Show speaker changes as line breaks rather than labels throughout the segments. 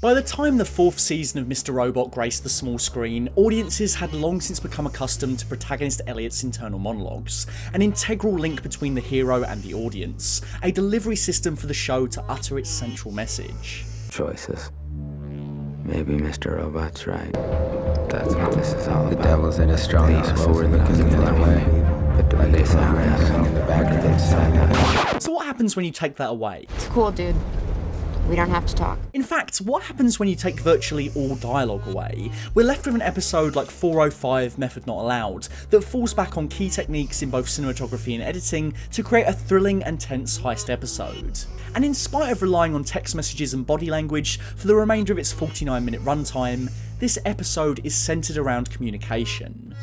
By the time the 4th season of Mr Robot graced the small screen, audiences had long since become accustomed to protagonist Elliot's internal monologues, an integral link between the hero and the audience, a delivery system for the show to utter its central message.
Choices. Maybe Mr. Robot's right. That's what this is all about. The devil's in a strong east while we're looking the other way. But do they sound happening in the background?
So what happens when you take that away?
It's cool, dude. We don't have to talk.
In fact, what happens when you take virtually all dialogue away? We're left with an episode like 405 Method Not Allowed that falls back on key techniques in both cinematography and editing to create a thrilling and tense heist episode. And in spite of relying on text messages and body language for the remainder of its 49-minute runtime, this episode is centered around communication.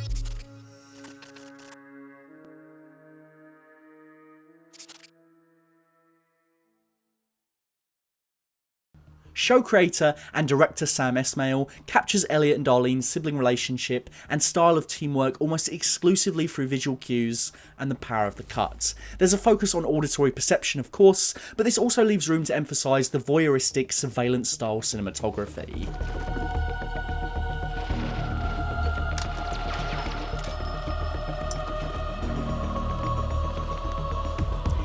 Show creator and director Sam Esmail captures Elliot and Darlene's sibling relationship and style of teamwork almost exclusively through visual cues and the power of the cut. There's a focus on auditory perception, of course, but this also leaves room to emphasise the voyeuristic surveillance style cinematography.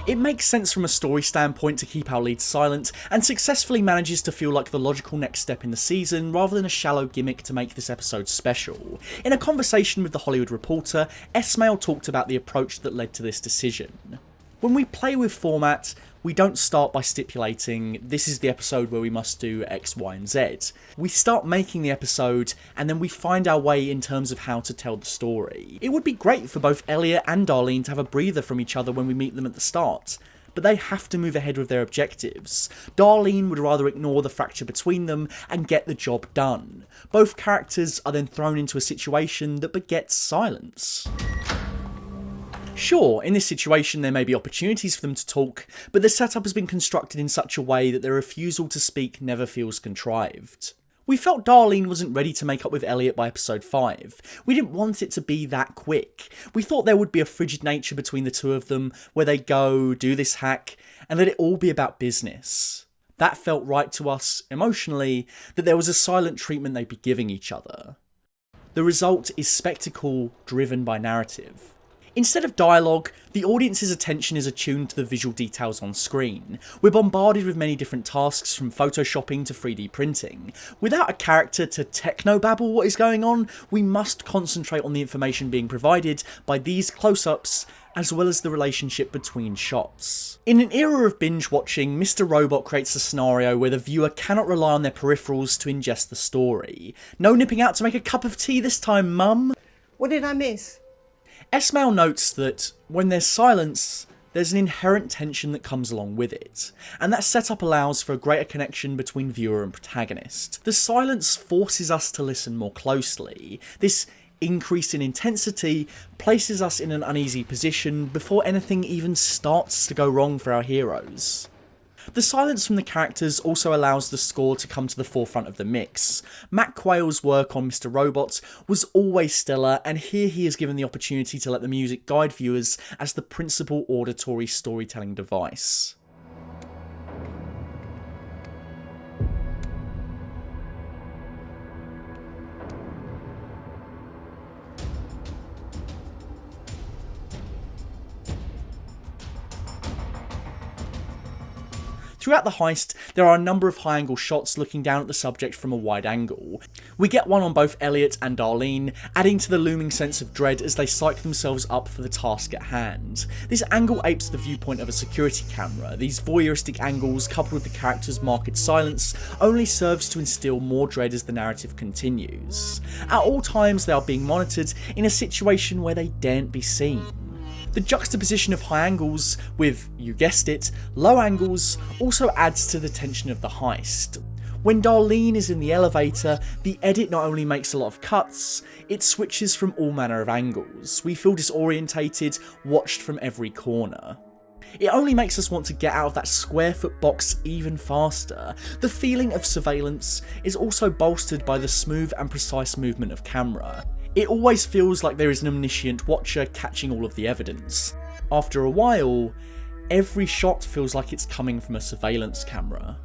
It makes sense from a story standpoint to keep our lead silent, and successfully manages to feel like the logical next step in the season rather than a shallow gimmick to make this episode special. In a conversation with The Hollywood Reporter, Esmail talked about the approach that led to this decision. When we play with format, we don't start by stipulating this is the episode where we must do X, Y, and Z. We start making the episode and then we find our way in terms of how to tell the story. It would be great for both Elliot and Darlene to have a breather from each other when we meet them at the start, but they have to move ahead with their objectives. Darlene would rather ignore the fracture between them and get the job done. Both characters are then thrown into a situation that begets silence. Sure, in this situation there may be opportunities for them to talk, but the setup has been constructed in such a way that their refusal to speak never feels contrived. We felt Darlene wasn't ready to make up with Elliot by episode 5. We didn't want it to be that quick. We thought there would be a frigid nature between the two of them, where they go, do this hack, and let it all be about business. That felt right to us, emotionally, that there was a silent treatment they'd be giving each other. The result is spectacle driven by narrative. Instead of dialogue, the audience's attention is attuned to the visual details on screen. We're bombarded with many different tasks, from photoshopping to 3D printing. Without a character to technobabble what is going on, we must concentrate on the information being provided by these close-ups, as well as the relationship between shots. In an era of binge watching, Mr Robot creates a scenario where the viewer cannot rely on their peripherals to ingest the story. No nipping out to make a cup of tea this time, mum.
What did I miss?
Esmail notes that when there's silence, there's an inherent tension that comes along with it, and that setup allows for a greater connection between viewer and protagonist. The silence forces us to listen more closely. This increase in intensity places us in an uneasy position before anything even starts to go wrong for our heroes. The silence from the characters also allows the score to come to the forefront of the mix. Matt Quayle's work on Mr Robot was always stellar, and here he is given the opportunity to let the music guide viewers as the principal auditory storytelling device. Throughout the heist, there are a number of high-angle shots looking down at the subject from a wide angle. We get one on both Elliot and Darlene, adding to the looming sense of dread as they psych themselves up for the task at hand. This angle apes the viewpoint of a security camera. These voyeuristic angles, coupled with the character's marked silence, only serves to instill more dread as the narrative continues. At all times, they are being monitored in a situation where they daren't be seen. The juxtaposition of high angles with, you guessed it, low angles also adds to the tension of the heist. When Darlene is in the elevator, the edit not only makes a lot of cuts, it switches from all manner of angles. We feel disorientated, watched from every corner. It only makes us want to get out of that square-foot box even faster. The feeling of surveillance is also bolstered by the smooth and precise movement of camera. It always feels like there is an omniscient watcher catching all of the evidence. After a while, every shot feels like it's coming from a surveillance camera.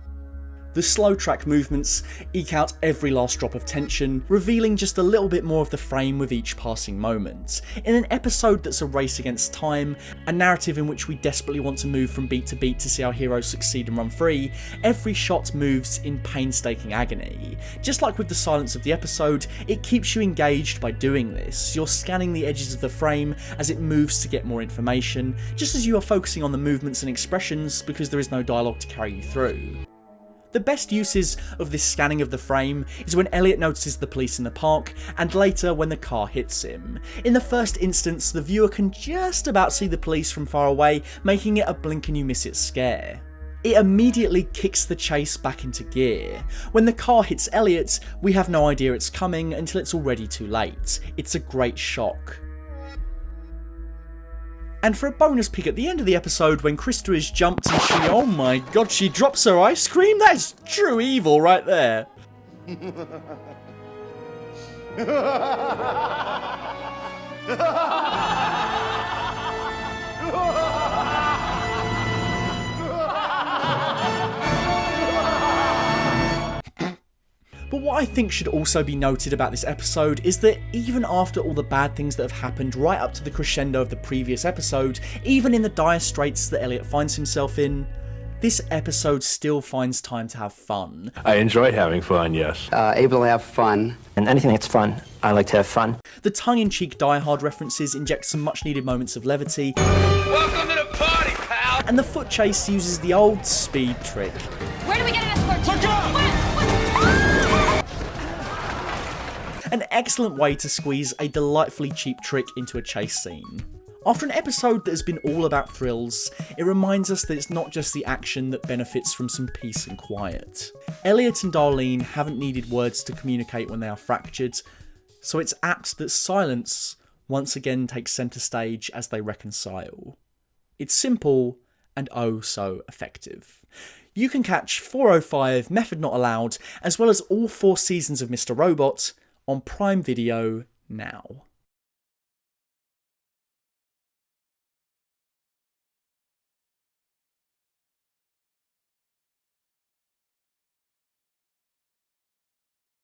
The slow track movements eke out every last drop of tension, revealing just a little bit more of the frame with each passing moment. In an episode that's a race against time, a narrative in which we desperately want to move from beat to beat to see our heroes succeed and run free, every shot moves in painstaking agony. Just like with the silence of the episode, it keeps you engaged by doing this. You're scanning the edges of the frame as it moves to get more information, just as you are focusing on the movements and expressions because there is no dialogue to carry you through. The best uses of this scanning of the frame is when Elliot notices the police in the park, and later when the car hits him. In the first instance, the viewer can just about see the police from far away, making it a blink and you miss it scare. It immediately kicks the chase back into gear. When the car hits Elliot, we have no idea it's coming until it's already too late. It's a great shock. And for a bonus peek at the end of the episode, when Krista is jumped and oh my god, she drops her ice cream? That is true evil right there. But what I think should also be noted about this episode is that even after all the bad things that have happened right up to the crescendo of the previous episode, even in the dire straits that Elliot finds himself in, this episode still finds time to have fun.
I enjoyed having fun, yes.
Able to have fun.
And anything that's fun, I like to have fun.
The tongue-in-cheek Die Hard references inject some much-needed moments of levity.
Welcome to the party, pal!
And the foot chase uses the old speed trick.
Where do we get an escort to?
Look out!
An excellent way to squeeze a delightfully cheap trick into a chase scene. After an episode that has been all about thrills, it reminds us that it's not just the action that benefits from some peace and quiet. Elliot and Darlene haven't needed words to communicate when they are fractured, so it's apt that silence once again takes centre stage as they reconcile. It's simple and oh so effective. You can catch 405 Method Not Allowed, as well as all 4 seasons of Mr Robot, on Prime Video now.